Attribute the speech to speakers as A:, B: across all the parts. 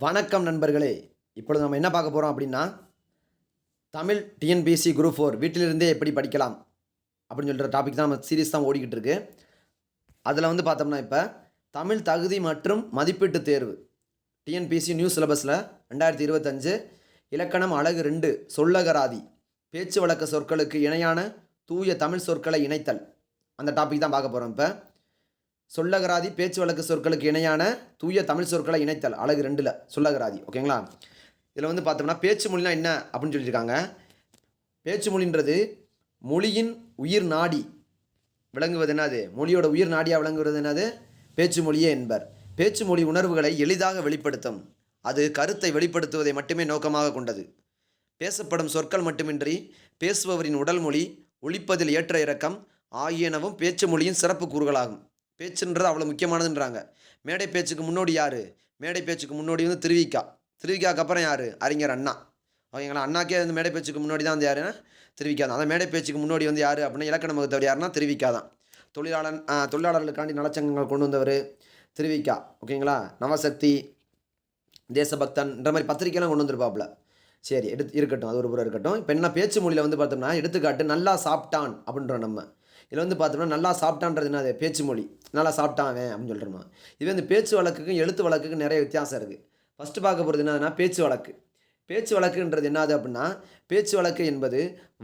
A: வணக்கம் நண்பர்களே. இப்பொழுது நம்ம என்ன பார்க்க போகிறோம் அப்படின்னா, தமிழ் டிஎன்பிஎஸ்சி குரூப் 4 வீட்டிலிருந்தே எப்படி படிக்கலாம் அப்படின்னு சொல்கிற டாபிக் தான் நம்ம சீரிஸ் தான் ஓடிக்கிட்டு இருக்கு. அதில் பார்த்தோம்னா இப்போ தமிழ் தகுதி மற்றும் மதிப்பீட்டு தேர்வு டிஎன்பிஎஸ்சி நியூ சிலபஸில் 2025 இலக்கணம் அழகு 2 சொல்லகராதி பேச்சு வழக்கு சொற்களுக்கு இணையான தூய தமிழ் சொற்களை இணைத்தல் அந்த டாபிக் தான் பார்க்க போகிறோம். இப்போ சொல்லகராதி பேச்சு வழக்கு சொற்களுக்கு இணையான தூய தமிழ் சொற்களை இணைத்தல் அழகு 2ல் சொல்லகராதி. ஓகேங்களா? இதில் பார்த்தோம்னா பேச்சு மொழினா என்ன அப்படின்னு சொல்லியிருக்காங்க. பேச்சு மொழின்றது மொழியின் உயிர் நாடி விளங்குவது என்னது, மொழியோட உயிர் நாடியாக விளங்குவது என்னது, பேச்சு மொழியே என்பர். பேச்சு மொழி உணர்வுகளை எளிதாக வெளிப்படுத்தும். அது கருத்தை வெளிப்படுத்துவதை மட்டுமே நோக்கமாக கொண்டது. பேசப்படும் சொற்கள் மட்டுமின்றி பேசுபவரின் உடல் மொழி, ஒலிப்பதில் ஏற்ற இறக்கம் ஆகியனவும் பேச்சு மொழியின் சிறப்பு கூறுகளாகும். பேச்சுன்றது அவ்வளோ முக்கியமானதுன்றாங்க. மேடை பேச்சுக்கு முன்னோடி யார்? மேடை பேச்சுக்கு முன்னோடி திருவிக்கா. திருவிக்காக்கு அப்புறம் யார்? அறிஞர் அண்ணா. ஓகேங்களா? அண்ணாக்கே மேடை பேச்சுக்கு முன்னோடி தான் யாருன்னா திருவிக்கா தான். அந்த மேடை பேச்சுக்கு முன்னோடி யார் அப்படின்னா இலக்கண வகுத்தவர் யாருன்னா திருவிக்கா தான். தொழிலாளர்களுக்காண்டி நலச்சங்கங்கள் கொண்டு வந்தவர் திருவிக்கா. ஓகேங்களா? நவசக்தி, தேசபக்தன்ற மாதிரி பத்திரிக்கைலாம் கொண்டு வந்திருப்பாப்புல. சரி, இருக்கட்டும், அது ஒரு புறம் இருக்கட்டும். இப்போ என்ன பேச்சு மொழியில் பார்த்தோம்னா எடுத்துக்காட்டு நல்லா சாப்பிட்டான் அப்படின்றோம். நம்ம இதில் பார்த்தோம்னா நல்லா சாப்பிட்டான்றது என்னது, பேச்சு மொழி. நல்லா சாப்பிட்டான் அப்படின்னு சொல்கிறோம். இதுவே பேச்சு வழக்குக்கும் எழுத்து வழக்குக்கும் நிறைய வித்தியாசம் இருக்குது. ஃபஸ்ட்டு பார்க்க போகிறது என்னதுன்னா பேச்சு வழக்கு. பேச்சு வழக்குன்றது என்னது அப்படின்னா, பேச்சு வழக்கு என்பது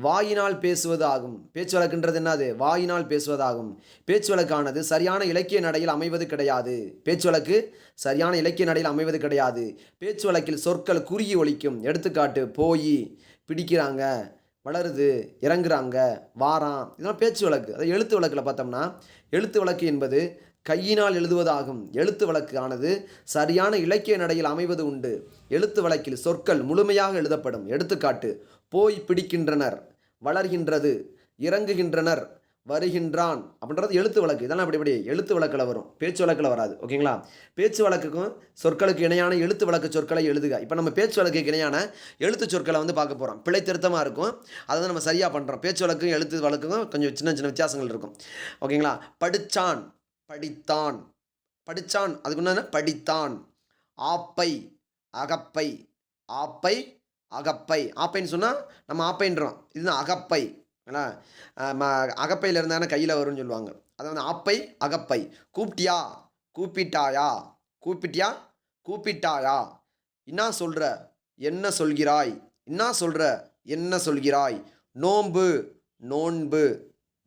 A: வாயினால் பேசுவது ஆகும். பேச்சு வழக்குன்றது என்னது, வாயினால் பேசுவதாகும். பேச்சு வழக்கானது சரியான இலக்கிய நடையில் அமைவது கிடையாது. பேச்சு வழக்கு சரியான இலக்கிய நடையில் அமைவது கிடையாது. பேச்சு வழக்கில் சொற்கள் குறுகி ஒலிக்கும். எடுத்துக்காட்டு போய், பிடிக்கிறாங்க, வளருது, இறங்குறாங்க, வாரான், இதெல்லாம் பேச்சு வழக்கு. அது எழுத்து வழக்கில் பார்த்தோம்னா எழுத்து வழக்கு என்பது கையினால் எழுதுவதாகும். எழுத்து வழக்கு ஆனது சரியான இலக்கிய நடையில் அமைவது உண்டு. எழுத்து வழக்கில் சொற்கள் முழுமையாக எழுதப்படும். எடுத்துக்காட்டு போய் பிடிக்கின்றனர், வளர்கின்றது, இறங்குகின்றனர், வருகின்றான் அப்படின்றது எழுத்து வழக்கு. இதெல்லாம் இப்படி எழுத்து வழக்கில் வரும், பேச்சு வழக்கில் வராது. ஓகேங்களா? பேச்சு வழக்குக்கும் சொற்களுக்கு இணையான எழுத்து வழக்கு சொற்களை எழுதுக. இப்போ நம்ம பேச்சு வழக்குக்கு இணையான எழுத்து சொற்களை பார்க்க போகிறோம். பிழை திருத்தமாக இருக்கும், அதை நம்ம சரியாக பண்ணுறோம். பேச்சு வழக்கும் எழுத்து வழக்குக்கும் கொஞ்சம் சின்ன சின்ன வித்தியாசங்கள் இருக்கும். ஓகேங்களா? படித்தான், படித்தான், படித்தான், அதுக்கு என்ன படித்தான். ஆப்பை, அகப்பை, ஆப்பை, அகப்பை. ஆப்பைன்னு சொன்னால் நம்ம ஆப்பைன்றோம், இதுதான் அகப்பை. ஏன்னா அகப்பையில் இருந்தால் கையில் வரும்னு சொல்லுவாங்க. அதாவது ஆப்பை, அகப்பை. கூப்பிட்டியா, கூப்பிட்டாயா, கூப்பிட்டியா, கூப்பிட்டாயா. என்ன சொல்கிற, என்ன சொல்கிறாய், என்ன சொல்கிற, என்ன சொல்கிறாய். நோன்பு, நோன்பு,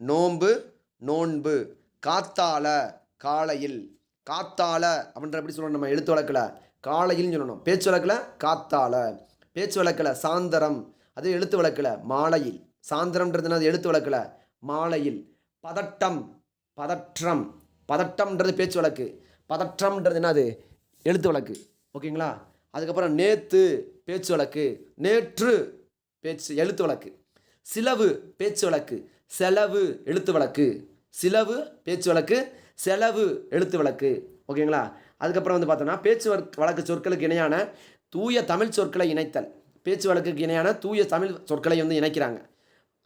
A: நோன்பு, நோன்பு. காத்தால, காலையில். காத்தால அப்படின்ற எப்படி சொல்லணும், நம்ம எழுத்து வழக்கில் காலையில்னு சொல்லணும். பேச்சு வழக்கில் காத்தால. பேச்சு வழக்கில் சாயந்தரம், அது எழுத்து வழக்கில் மாலையில். சாயந்தரம்ன்றது எழுத்து வழக்கில் மாலையில். பதட்டம், பதற்றம், பதட்டம்ன்றது பேச்சு வழக்கு. பதற்றம்ன்றது என்னது, எழுத்து வழக்கு. ஓகேங்களா? அதுக்கப்புறம் நேற்று பேச்சு வழக்கு, நேற்று பேச்சு எழுத்து வழக்கு. சிலவு பேச்சு வழக்கு, செலவு எழுத்து வழக்கு. சிலவு பேச்சு வழக்கு, செலவு எழுத்து வழக்கு. ஓகேங்களா? அதுக்கப்புறம் பார்த்தோன்னா பேச்சு வழக்கு சொற்களுக்கு இணையான தூய தமிழ் சொற்களை இணைத்தல். பேச்சு வழக்குக்கு இணையான தூய தமிழ் சொற்களை இணைக்கிறாங்க.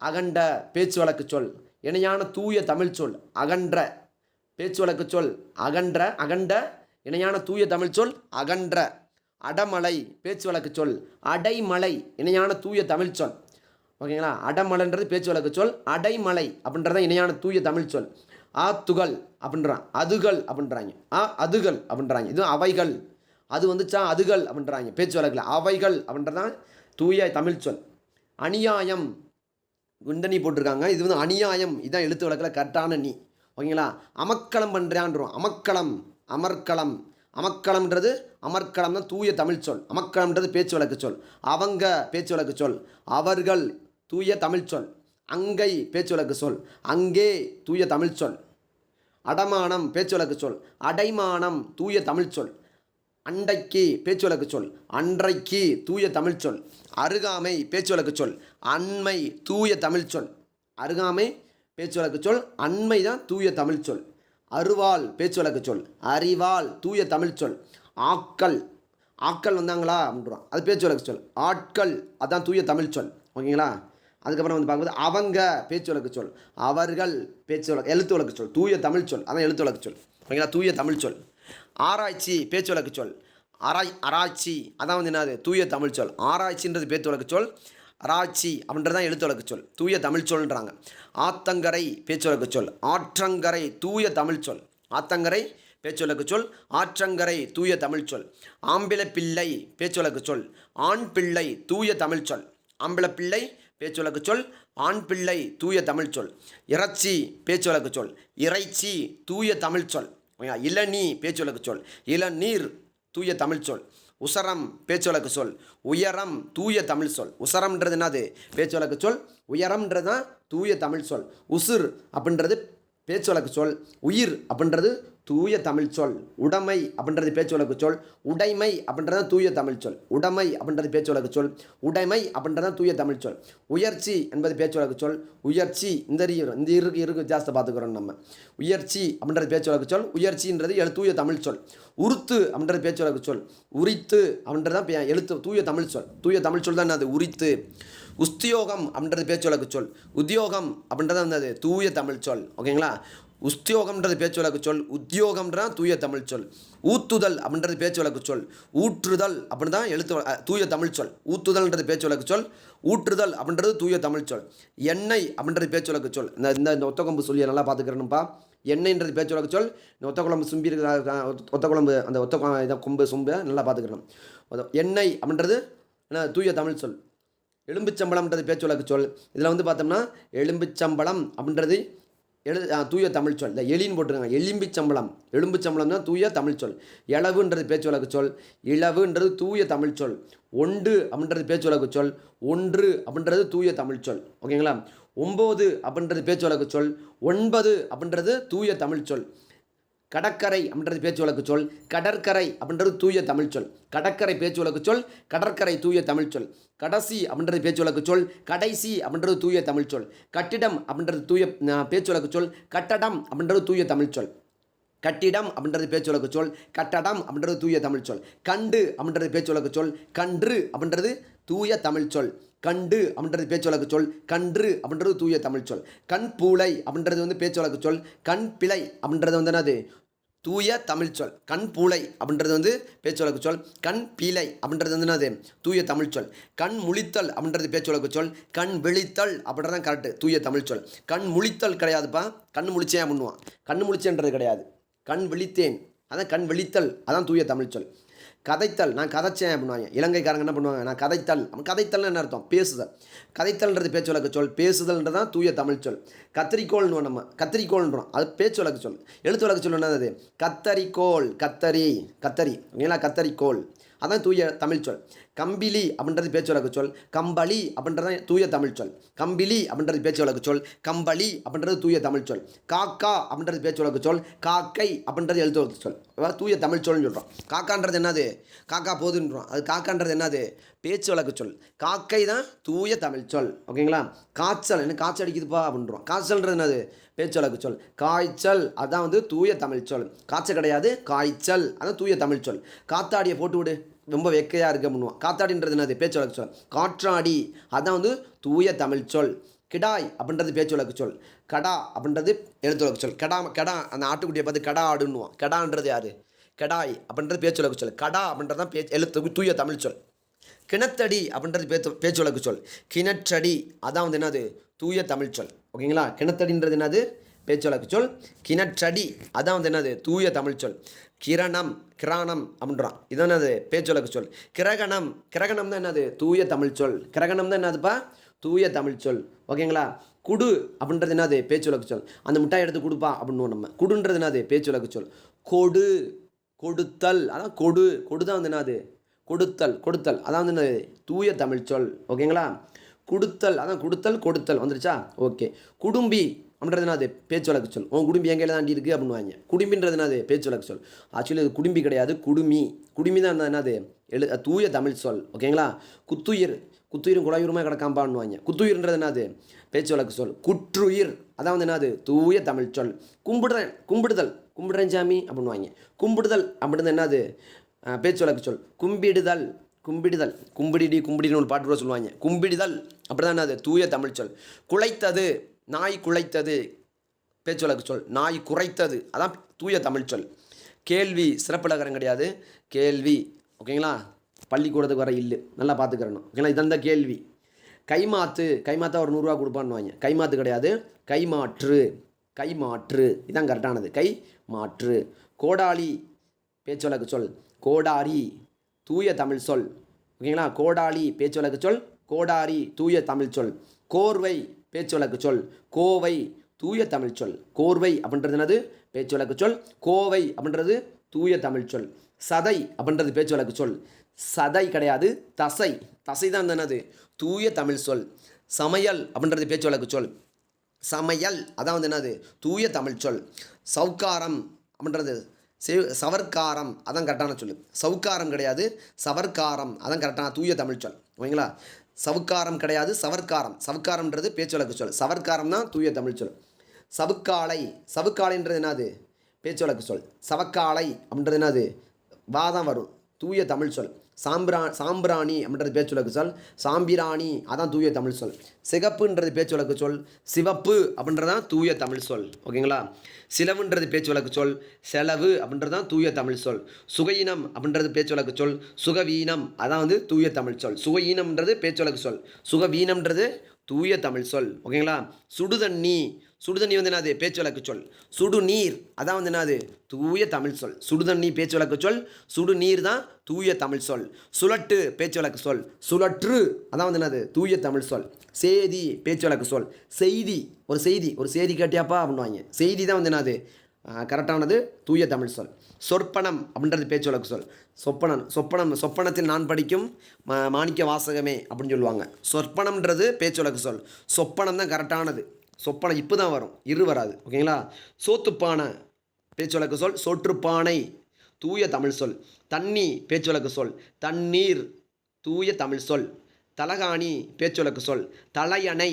A: அகன்ற பேச்சு வழக்கு சொல், இணையான தூய தமிழ் சொல் அகன்ற. பேச்சு வழக்கு சொல் அகன்ற, அகண்ட, இணையான தூய தமிழ் சொல் அகன்ற. அடமலை பேச்சு வழக்கு சொல் அடைமலை, இணையான தூய தமிழ் சொல். ஓகேங்களா? அடமலைன்றது பேச்சு வழக்கு சொல், அடைமலை அப்படின்றத இணையான தூய தமிழ் சொல். ஆத்துகள் அப்படின்றான், அதுகள் அப்படின்றாங்க. அதுகள் அப்படின்றாங்க. இது அவைகள், அது வந்துச்சா அதுகள் அப்படின்றாங்க பேச்சு வழக்கில். அவைகள் அப்படின்றதான் தூய தமிழ் சொல். அநியாயம் குண்டனி போட்டிருக்காங்க, இது அநியாயம், இதுதான் எழுத்து வழக்கில் கரெக்டான நீ. ஓகேங்களா? அமக்களம் பண்ணுறான்றோம். அமக்களம், அமர்க்களம். அமக்களம்ன்றது அமர்க்களம் தான் தூய தமிழ் சொல். அமக்களம்ன்றது பேச்சு வழக்கு சொல். அவங்க பேச்சு வழக்கு சொல். அவர்கள் தூய தமிழ் சொல். அங்கை பேச்சு வழக்கு சொல். அங்கே தூய தமிழ் சொல். அடமானம் பேச்சு வழக்கு சொல். அடைமானம் தூய தமிழ் சொல். அண்டைக்கு பேச்சு வழக்கு சொல். அன்றைக்கு தூய தமிழ் சொல். அருகாமை பேச்சு வழக்கு சொல். அண்மை தூய தமிழ் சொல். அருகாமை பேச்சு வழக்கு சொல். அண்மை தான் தூய தமிழ் சொல். அருவாள் பேச்சு வழக்கு சொல். அறிவாள் தூய தமிழ் சொல். ஆக்கள், ஆக்கள் வந்தாங்களா அப்படின்றோம், அது பேச்சு வழக்கு சொல். ஆட்கள் அதான் தூய தமிழ் சொல். ஓகேங்களா? அதுக்கப்புறம் பார்க்கும்போது அவங்க பேச்சு வழக்கு சொல். அவர்கள் பேச்சு வழக்கு எழுத்து வழக்கு சொல். தூய தமிழ் சொல், அதான் எழுத்து வழக்கு சொல். ஓகேங்களா? தூய தமிழ் சொல். ஆராய்ச்சி பேச்சு வழக்கு சொல். ஆராய்ச்சி அதான் வந்து என்னது தூய தமிழ் சொல். ஆராய்ச்சின்றது பேச்சு வழக்கு சொல். ஆராய்ச்சி அப்படின்றது தான் எழுத்து வழக்கு சொல். தூய தமிழ் சொல்ன்றாங்க. ஆத்தங்கரை பேச்சு வழக்கு சொல். ஆற்றங்கரை தூய தமிழ் சொல். ஆத்தங்கரை பேச்சு வழக்கு சொல். ஆற்றங்கரை தூய தமிழ் சொல். ஆம்பிளப்பிள்ளை பேச்சு வழக்கு சொல். ஆண் பிள்ளை தூய தமிழ் சொல். ஆம்பிளப்பிள்ளை பேச்சு வழக்கு சொல். ஆண் பிள்ளை தூய தமிழ் சொல். இறைச்சி பேச்சு வழக்கு சொல். இறைச்சி தூய தமிழ் சொல். இளநீ பேச்சு வழக்கு சொல். இளநீர் தூய தமிழ் சொல். உசரம் பேச்சு வழக்கு சொல். உயரம் தூய தமிழ் சொல். உசரம்ன்றது என்னது பேச்சு வழக்கு சொல். உயரம்ன்றது தான் தூய தமிழ் சொல். உசுர் அப்படின்றது பேச்சு வழக்கு சொல். உயிர் அப்படின்றது தூய தமிழ் சொல். உடைமை அப்படின்றது பேச்சு வழக்கு சொல். உடைமை அப்படின்றது தூய தமிழ் சொல். உடைமை அப்படின்றது பேச்சு வழக்கு சொல். உடைமை அப்படின்றது தூய தமிழ் சொல். உயர்ச்சி என்பது பேச்சு வழக்கு சொல். உயர்ச்சி இந்த இருக்கு வித்தியாசத்தை பார்த்துக்கிறோம் நம்ம. உயர்ச்சி அப்படின்றது பேச்சு வழக்கு சொல். உயர்ச்சின்றது தூய தமிழ் சொல். உருத்து அப்படின்றது பேச்சு வழக்கு சொல். உரித்து அப்படின்றது தான் எழுத்து தூய தமிழ் சொல். தூய தமிழ் சொல் தான் அது உரித்து. உஸ்தியோகம் அப்படின்றது பேச்சு வழக்கு சொல். உத்தியோகம் அப்படின்றது வந்து தூய தமிழ் சொல். ஓகேங்களா. உஸ்தியோகம்ன்றது பேச்சு வழக்கு சொல். உத்தியோகம்ன்றது தூய தமிழ் சொல். ஊத்துதல் அப்படின்றது பேச்சு வழக்கு சொல். ஊற்றுதல் அப்படின்னு தான் தூய தமிழ் சொல். ஊத்துதல்ன்றது பேச்சு வழக்கு சொல். ஊற்றுதல் அப்படின்றது தூய தமிழ் சொல். எண்ணெய் அப்படின்றது பேச்சு வழக்கு சொல். இந்த ஒத்தக்கொம்பு சொல்லியை நல்லா பார்த்துக்கிறேன்ப்பா. எண்ணெய்ன்றது பேச்சு வழக்கு சொல். இந்த ஒத்தக்குழம்பு சும்பி இருக்கிற ஒத்தக்குழம்பு அந்த இதை கொம்பு சொம்பை நல்லா பார்த்துக்கிறோம். எண்ணெய் அப்படின்றது தூய தமிழ் சொல். எலும்புச்சம்பளம்ன்றது பேச்சு வழக்கு சொல். இதில் வந்து பார்த்தோம்னா எலும்புச்சம்பளம் அப்படின்றது தூய தமிழ் சொல். இந்த எலின்னு போட்டுருக்காங்க. எலும்பிச்சம்பளம். எலும்புச்சம்பளம் தான் தூய தமிழ் சொல். இளவுன்றது பேச்சு வழக்கு சொல். இளவுன்றது தூய தமிழ் சொல். ஒன்று அப்படின்றது பேச்சு வழக்கு சொல். ஒன்று அப்படின்றது தூய தமிழ் சொல். ஓகேங்களா. 9 அப்படின்றது பேச்சு வழக்கு சொல். 9 அப்படின்றது தூய தமிழ் சொல். கடற்கரை அப்படின்றது பேச்சு வழக்கு சொல். கடற்கரை அப்படின்றது தூய தமிழ் சொல். கடற்கரை பேச்சு வழக்கு சொல். கடற்கரை தூய தமிழ் சொல். கடைசி அப்படின்றது பேச்சு வழக்கு சொல். கடைசி அப்படின்றது தூய தமிழ் சொல். கட்டிடம் அப்படின்றது தூய பேச்சு வழக்கு சொல். கட்டடம் அப்படின்றது தூய தமிழ் சொல். கட்டிடம் அப்படின்றது பேச்சு வழக்கு சொல். கட்டடம் அப்படின்றது தூய தமிழ் சொல். கண்டு அப்படின்றது பேச்சு வழக்கு சொல். கன்று அப்படின்றது தூய தமிழ் சொல். கண்டு அப்படின்றது பேச்சு வழக்கு சொல். கன்று அப்படின்றது தூய தமிழ் சொல். கண் பூளை அப்படின்றது வந்து பேச்சு வழக்கு சொல். கண் பிழை அப்படின்றது வந்து என்னது தூய தமிழ் சொல். கண் பூளை அப்படின்றது வந்து பேச்சு வழக்கு சொல். கண் பீலை அப்படின்றது வந்து என்னது தூய தமிழ் சொல். கண் முழித்தல் அப்படின்றது பேச்சு வழக்கு சொல். கண் விழித்தல் அப்படின்றது தான் கரெக்டு தூய தமிழ் சொல். கண் முழித்தல் கிடையாதுப்பா. கண் முழிச்சேன் பண்ணுவான். கண் முழிச்சேன்றது கிடையாது. கண் விழித்தேன் அதான் கண் விழித்தல் அதான் தூய தமிழ் சொல். கதைத்தல் நான் கதைச்சேன் அப்படின்வாங்க. இலங்கைக்காரங்க என்ன பண்ணுவாங்க நான் கதைத்தல். கதைத்தல்னு என்ன அர்த்தம் பேசுதல். கதைத்தல்ன்றது பேச்சு வழக்கு சொல். பேசுதல்ன்றது தான் தூய தமிழ் சொல். கத்திரிக்கோள்னு நம்ம கத்திரிக்கோள்ன்றோம் அது பேச்சு வழக்கு சொல். எழுத்து வழக்கு சொல் என்னது கத்தரிக்கோள். கத்தரி ஓகேங்களா. கத்தரிக்கோள் அதான் தூய தமிழ் சொல். கம்பிலி அப்படின்றது பேச்சு வழக்கு சொல். கம்பளி அப்படின்றது தூய தமிழ் சொல். கம்பிலி அப்படின்றது பேச்சு வழக்கு சொல். கம்பளி அப்படின்றது தூய தமிழ் சொல். காக்கா அப்படின்றது பேச்சு வழக்கு சொல். காக்கை அப்படின்றது எழுத்து வழக்கு சொல். தூய தமிழ் சொல்னு சொல்கிறோம். காக்கான்றது என்னது காக்கா போதுன்றோம். அது காக்கான்றது என்னது பேச்சு வழக்கு சொல். காக்கை தான் தூய தமிழ் சொல். ஓகேங்களா. காய்ச்சல் என்ன காய்ச்சல் அடிக்குதுப்பா அப்படின்றோம். காய்ச்சல்ன்றது என்னது பேச்சு வழக்கு சொல். காய்ச்சல் அதான் வந்து தூய தமிழ் சொல். காய்ச்சல் கிடையாது காய்ச்சல் அதான் தூய தமிழ் சொல். காத்தாடியை போட்டு விடு ரொம்ப வெக்கையாக இருக்க பண்ணுவோம். காத்தாடின்றது என்னது பேச்சு வழக்கு சொல். காற்றாடி அதான் வந்து தூய தமிழ் சொல். கிடாய் அப்படின்றது பேச்சு வழக்கு சொல். கடா அப்படின்றது எழுத்து வழக்கு சொல். கெடா அந்த ஆட்டுக்குட்டியை பார்த்து கடா ஆடுன்னுவோம். கெடான்றது யார் கெடாய் அப்படின்றது பேச்சு வழக்கு சொல். கடா அப்படின்றது தான் எழுத்து தூய தமிழ் சொல். கிணத்தடி அப்படின்றது பேச்சு வழக்கு சொல். கிணற்றடி அதான் வந்து என்னது தூய தமிழ் சொல். ஓகேங்களா. கிணத்தடின்றது என்னது பேச்சு வழக்கு சொல். கிணற்றடி அதான் வந்து என்னது தூய தமிழ் சொல். கிரணம் அப்படின்றான் இதான் என்னது பேச்சு வழக்கு சொல். கிரகணம் தான் என்னது தூய தமிழ் சொல். கிரகணம் தான் என்னதுப்பா தூய தமிழ் சொல். ஓகேங்களா. குடு அப்படின்றது என்னது பேச்சு வழக்கு சொல். அந்த மிட்டாய் எடுத்து கொடுப்பா அப்படின்னு நம்ம. குடுன்றது என்னது பேச்சு வழக்கு சொல். கொடு கொடுத்தல் அதான் கொடு தான் வந்து என்னது கொடுத்தல் அதான் வந்து என்னது தூய தமிழ் சொல். ஓகேங்களா. கொடுத்தல் அதான் கொடுத்தல் வந்துருச்சா. ஓகே. குடும்பி அப்படின்றது என்னது பேச்சு வழக்கு சொல். குடும்பி எங்கே தாண்டி இருக்குது அப்படின்வாங்க. குடும்பின்றது என்னது பேச்சு வழக்கு சொல். ஆக்சுவலி அது குடும்பி கிடையாது குடுமி தான் என்னது தூய தமிழ் சொல். ஓகேங்களா. குத்துயிரும் குடாயுருமா கிடக்காம்பான்னுவாங்க. குத்துயிர்ன்றது என்னது பேச்சு வழக்கு சொல். குற்றுயிர் அதான் வந்து என்னது தூய தமிழ் சொல். கும்பிடுறேன் சாமி அப்படின்வாங்க. கும்பிடுதல் அப்படின்றது என்னது பேச்சு வழக்கு சொல். கும்பிடின்னு ஒரு பாட்டு கூட சொல்லுவாங்க. கும்பிடுதல் அப்படி தான் என்னது தூய தமிழ் சொல். குலைத்தது நாய் குலைத்தது பேச்சு வழக்கு சொல். நாய் குறைத்தது அதான் தூய தமிழ் சொல். கேள்வி சிறப்புலகரம் கிடையாது. கேள்வி ஓகேங்களா? பள்ளிக்கூடத்துக்கு வர இல்லு நல்லா பார்த்துக்கிறணும். ஓகேங்களா? இதான் கேள்வி. கைமாத்து கைமாத்தா ஒரு 100 ரூபா கொடுப்பான்னு. கைமாத்து கிடையாது, கைமாற்று. கைமாற்று இதான் கரெக்டானது. கை மாற்று. கோடாளி பேச்சு வழக்கு சொல். கோடாரி தூய தமிழ் சொல். ஓகேங்களா? கோடாளி பேச்சு வழக்கு சொல். கோடாரி தூய தமிழ் சொல். கோர்வை பேச்சு வழக்கு சொல். கோவை தூய தமிழ் சொல். கோர்வை அப்படின்றது என்னது? பேச்சு வழக்கு சொல். கோவை அப்படின்றது தூய தமிழ் சொல். சதை அப்படின்றது பேச்சு வழக்கு சொல். சதை கிடையாது, தசை. தசை தான் என்னது? தூய தமிழ் சொல். சமையல் அப்படின்றது பேச்சு வழக்கு சொல். சமையல் அதான் வந்து என்னது? தூய தமிழ் சொல். சவுக்காரம் அப்படின்றது சவர்க்காரம் அதான் கரெக்டான சொல். சவுக்காரம் கிடையாது, சவர்க்காரம் அதான் கரெக்டான தூய தமிழ் சொல். ஓகேங்களா? சவுக்காரம் கிடையாது, சவர்க்காரம். சவுக்காரம்ன்றது பேச்சு வழக்கு சொல். சவர்க்காரம் தான் தூய தமிழ் சொல். சவுக்காலை சவுக்காலைன்றது என்னது? பேச்சு வழக்கு சொல். சவக்காலை அப்படின்றது என்னது? வாதம் வரும், தூய தமிழ் சொல். சாம்பிராணி அப்படின்றது பேச்சு வழக்கு சொல். சாம்பிராணி அதான் தூய தமிழ் சொல். சிகப்புன்றது பேச்சு வழக்கு சொல். சிவப்பு அப்படின்றதான் தூய தமிழ் சொல். ஓகேங்களா? சிலவுன்றது பேச்சு வழக்கு சொல். செலவு அப்படின்றது தான் தூய தமிழ் சொல். சுகையினம் அப்படின்றது பேச்சு வழக்கு சொல். சுகவீனம் அதான் வந்து தூய தமிழ் சொல். சுகையினம்ன்றது பேச்சு வழக்கு சொல். சுகவீனம்ன்றது தூய தமிழ் சொல். ஓகேங்களா? சுடுதண்ணி சுடுதண்ணி வந்து என்னது? பேச்சு வழக்கு சொல். சுடுநீர் அதான் வந்து என்னது? தூய தமிழ் சொல். சுடுதண்ணி பேச்சு வழக்கு சொல். சுடுநீர் தான் தூய தமிழ் சொல். சுழட்டு பேச்சு வழக்கு சொல். சுழற்று அதான் வந்து என்னது? தூய தமிழ் சொல். சேதி பேச்சு வழக்கு சொல். செய்தி ஒரு செய்தி கேட்டியாப்பா அப்படின்வாங்க. செய்தி தான் வந்து என்னது? கரெக்டானது தூய தமிழ் சொல். சொற்பனம் அப்படின்றது பேச்சு வழக்கு சொல். சொப்பனத்தில் நான் படிக்கும் மாணிக்க வாசகமே அப்படின்னு சொல்லுவாங்க. சொற்பனம்ன்றது பேச்சு வழக்கு சொல். சொப்பனம் தான் கரெக்டானது. சொப்பனம் இப்போ தான் வரும், வராது. ஓகேங்களா? சோத்துப்பானை பேச்சு வழக்கு சொல். சோற்றுப்பானை தூய தமிழ் சொல். தண்ணி பேச்சு வழக்கு சொல். தண்ணீர் தூய தமிழ் சொல். தலகாணி பேச்சு வழக்கு சொல். தலையணை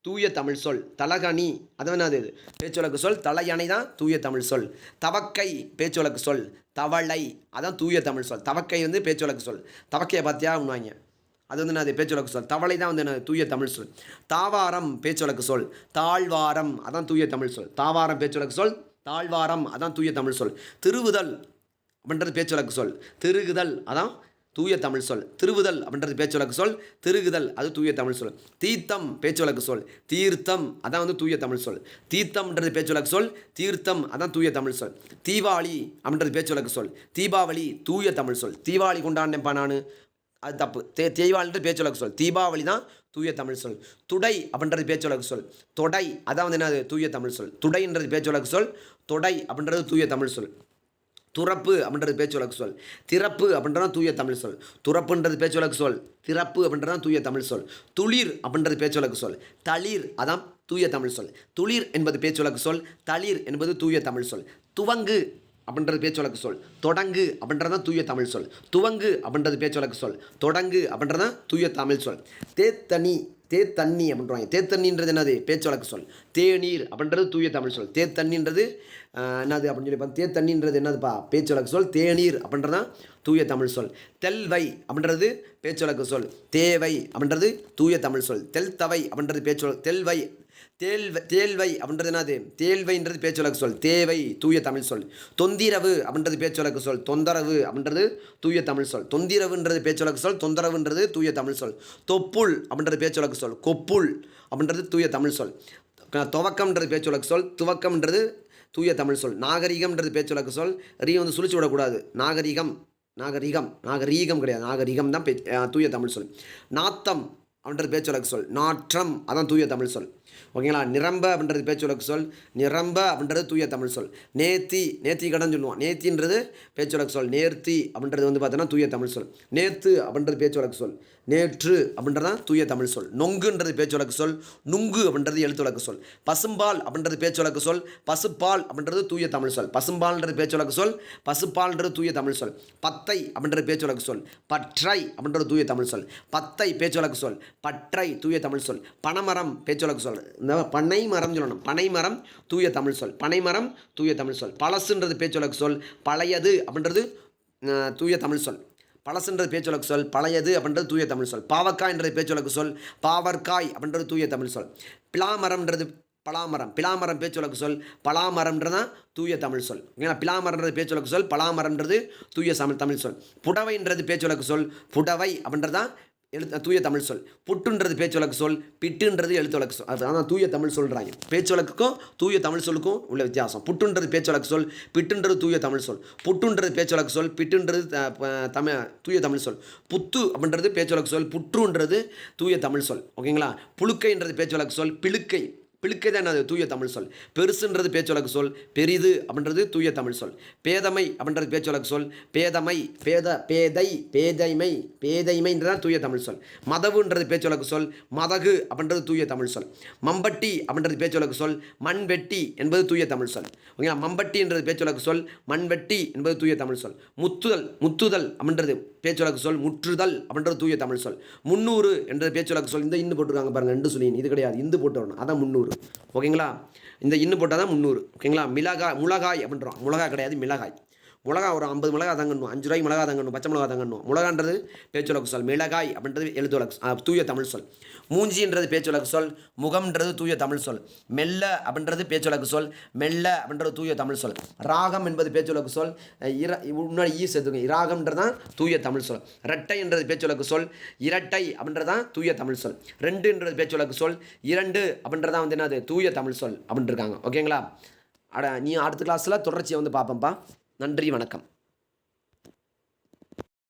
A: தூய தமிழ் சொல். தலகணி அது என்னது? பேச்சு வழக்கு சொல். தலையணை தான் தூய தமிழ் சொல். தவக்கை பேச்சு வழக்கு சொல். தவளை அதான் தூய தமிழ் சொல். தவக்கை வந்து பேச்சு வழக்கு சொல். தவக்கையை பார்த்தியா உண்வாங்க, அது வந்து என்னது? பேச்சு வழக்கு சொல். தவளை தான் வந்து என்ன? தூய தமிழ் சொல். தாவாரம் பேச்சு வழக்கு சொல். தாழ்வாரம் அதான் தூய தமிழ் சொல். தாவாரம் பேச்சு வழக்கு சொல். தாழ்வாரம் அதான் தூய தமிழ் சொல். திருவுதல் அப்படின்றது பேச்சு வழக்கு சொல். திருகுதல் அதான் தூய தமிழ் சொல். திருவுதல் அப்படின்றது பேச்சு வழக்கு சொல். திருகுதல் அது தூய தமிழ் சொல். தீர்த்தம் பேச்சு வழக்கு சொல். தீர்த்தம் அதான் வந்து தூய தமிழ் சொல். தீர்த்தம்ன்றது பேச்சு வழக்கு சொல். தீர்த்தம் அதான் தூய தமிழ் சொல். தீபாவளி அப்படின்றது பேச்சு வழக்கு சொல். தீபாவளி தூய தமிழ் சொல். தீபாவளி கொண்டாடினேன்ப்பா நான், அது தப்பு. தேய்வாளின்றது பேச்சு வழக்கு சொல். தீபாவளி தான் தூய தமிழ் சொல். துடை அப்படின்றது பேச்சு வழக்கு சொல். தொடை அதான் வந்து என்னது? தூய தமிழ் சொல். துடைன்றது பேச்சு வழக்கு சொல். தொடை அப்படின்றது தூய தமிழ் சொல். துறப்பு அப்படின்றது பேச்சு வழக்கு சொல். திறப்பு அப்படின்றது தூய தமிழ் சொல். துறப்புன்றது பேச்சு வழக்கு சொல். திறப்பு அப்படின்றது தூய தமிழ் சொல். துளிர் அப்படின்றது பேச்சு வழக்கு சொல். தளிர் அதான் தூய தமிழ் சொல். துளிர் என்பது பேச்சு வழக்கு சொல். தளிர் என்பது தூய தமிழ் சொல். துவங்கு அப்படின்றது பேச்சு வழக்கு சொல். தொடங்கு அப்படின்றது தான் தூய தமிழ் சொல். துவங்கு அப்படின்றது பேச்சு வழக்கு சொல். தொடங்கு அப்படின்றது தான் தூய தமிழ் சொல். தேத்தண்ணி அப்படின்றாங்க. தேத்தண்ணின்றது என்னது? பேச்சு வழக்கு சொல். தேநீர் அப்படின்றது தூய தமிழ் சொல். தேத்தண்ணின்றது என்னது அப்படின்னு சொல்லி பார்த்தா, தேத்தண்ணின்றது என்னதுப்பா? பேச்சு வழக்கு சொல். தேநீர் அப்படின்றது தான் தூய தமிழ் சொல். தெல்வை அப்படின்றது பேச்சு வழக்கு சொல். தேவை அப்படின்றது தூய தமிழ் சொல். தெல்தவை அப்படின்றது பேச்சு வழக்கு. தெல்வை தேல்வை அப்படின்றது என்னது? தேல்வைன்றது பேச்சு வழக்கு சொல். தேவை தூய தமிழ் சொல். தொந்திரவு அப்படின்றது பேச்சு வழக்கு சொல். தொந்தரவு அப்படின்றது தூய தமிழ் சொல். தொந்திரவுன்றது பேச்சு வழக்கு சொல். தொந்தரவுன்றது தூய தமிழ் சொல். தொப்புள் அப்படின்றது பேச்சு வழக்கு சொல். கொப்புள் அப்படின்றது தூய தமிழ் சொல். துவக்கம்ன்றது பேச்சு வழக்கு சொல். துவக்கம்ன்றது தூய தமிழ் சொல். நாகரிகம்ன்றது பேச்சு வழக்கு சொல். வந்து சுழிச்சு விடக்கூடாது. நாகரிகம் கிடையாது. நாகரிகம் தான் தூய தமிழ் சொல். நாத்தம் அப்படின்றது பேச்சு வழக்கு சொல். நாற்றம் அதான் தூய தமிழ் சொல். ஓகேங்களா? நிரம்ப அப்படின்றது பேச்சு வழக்கு சொல். நிரம்ப அப்படின்றது தூய தமிழ் சொல். நேர்த்தி கடன் சொல்லுவோம். நேர்த்தின்றது பேச்சு வழக்கு சொல். நேர்த்தி அப்படின்றது வந்து பார்த்தோன்னா தூய தமிழ் சொல். நேர்த்து அப்படின்றது பேச்சு வழக்கு சொல். நேற்று அப்படின்றதான் தூய தமிழ் சொல். நொங்குன்றது பேச்சு வழக்கு சொல். நுங்கு அப்படின்றது எழுத்து வழக்கு சொல். பசும்பால் அப்படின்றது பேச்சு வழக்கு சொல். பசுப்பால் அப்படின்றது தூய தமிழ் சொல். பசும்பால்ன்றது பேச்சு வழக்கு சொல். பசுப்பால்ன்றது தூய தமிழ் சொல். பத்தை அப்படின்றது பேச்சு வழக்கு சொல். பற்றை அப்படின்றது தூய தமிழ் சொல். பத்தை பேச்சு வழக்கு சொல். பற்றை தூய தமிழ் சொல். பனைமரம் பேச்சு வழக்கு சொல். இந்த பனை மரம் சொல்லணும். பனைமரம் தூய தமிழ் சொல். பனைமரம் தூய தமிழ் சொல். பழசுன்றது பேச்சு வழக்கு சொல். பழையது அப்படின்றது தூய தமிழ் சொல். பழசுன்றது பேச்சு வழக்கு சொல். பழையது அப்படின்றது தூய தமிழ் சொல். பாவக்காய்ன்றது பேச்சு வழக்கு சொல். பாவற்காய் அப்படின்றது தூய தமிழ் சொல். பிளாமரம்ன்றது பலாமரம். பிலாமரம் பேச்சுவழக்கு சொல். பலாமரம்ன்றதான் தூய தமிழ் சொல். ஓகேங்களா? பிலாமரம்ன்றது பேச்சுவழக்கு சொல். பலாமரம்ன்றது தூய தமிழ் சொல். புடவைன்றது பேச்சுவழக்கு சொல். புடவை அப்படின்றதான் தூய தமிழ் சொல். புட்டுன்றது பேச்சுவழக்கு சொல். பிட்டுன்றது எழுத்துவழக்கு சொல். அதுதான் தூய தமிழ் சொல்கிறாங்க. பேச்சுவழக்குக்கும் தூய தமிழ் சொல்லுக்கும் உள்ள வித்தியாசம். புட்டுன்றது பேச்சுவழக்கு சொல். பிட்டுன்றது தூய தமிழ் சொல். புட்டுன்றது பேச்சுவழக்கு சொல். பிட்டுன்றது தூய தமிழ் சொல். புத்து அப்படின்றது பேச்சுவழக்கு சொல். புற்றுன்றது தூய தமிழ் சொல். ஓகேங்களா? புழுக்கைன்றது பேச்சுவழக்கு சொல். பிழுக்கை பிழுக்கை தான் என்னது தூய தமிழ் சொல். பெருசுன்றது பேச்சுவழக்கு சொல். பெரிது அப்படின்றது தூய தமிழ் சொல். பேதமை அப்படின்றது பேச்சுவழக்கு சொல். பேதமை பேதைமைன்றதான் தூய தமிழ் சொல். மதவுன்றது பேச்சுவழக்கு சொல். மதகு அப்படின்றது தூய தமிழ் சொல். மம்பட்டி அப்படின்றது பேச்சுவழக்கு சொல். மண்வெட்டி என்பது தூய தமிழ் சொல். ஓகேங்களா? மம்பட்டின்றது பேச்சுவழக்கு சொல். மண்வெட்டி என்பது தூய தமிழ் சொல். முத்துதல் அப்படின்றது பேச்சுவழக்கு சொல். முற்றுதல் அப்படின்றது தூய தமிழ் சொல். 300 என்றது பேச்சுவழக்கு சொல். இந்த இன்னும் போட்டுருக்காங்க பாருங்கள், 2 சொல்லி இது கிடையாது, இந்து போட்டு வரணும், அதான் 300. ஓகேங்களா? இந்த இன்னும் போட்டால் தான் 300. ஓகேங்களா? முளகாய் அப்படின்றோம். முளகாய் கிடையாது, மிளகாய். மிளகா ஒரு 50 மிளகா தாங்கணும், 5 ரூபாய்க்கு மிளகா தாங்கணும், பச்சை மிளகா தாங்கணும். மிளகான்றது பேச்சுவழக்கு சொல். மிளகாய் அப்படின்றது எழுத்துவழக்கு தூய தமிழ் சொல். மூஞ்சின்றது பேச்சுவழக்கு சொல். முகம்ன்றது தூய தமிழ் சொல். மெல்ல அப்படின்றது பேச்சுவழக்கு சொல். மெல்ல அப்படின்றது தூய தமிழ் சொல். ராகம் என்பது பேச்சுவழக்கு சொல். முன்னாடி ஈ சேர்த்துங்க. ராகம்ன்றதான் தூய தமிழ் சொல். இரட்டை என்றது பேச்சுவழக்கு சொல். இரட்டை அப்படின்றதான் தூய தமிழ் சொல். ரெண்டுன்றது பேச்சுவழக்கு சொல். இரண்டு அப்படின்றதான் வந்து என்னது தூய தமிழ் சொல் அப்படின்ட்டு இருக்காங்க. ஓகேங்களா? நீ அடுத்த கிளாஸில் தொடர்ச்சியை வந்து பார்ப்பேன்ப்பா. நன்றி, வணக்கம்.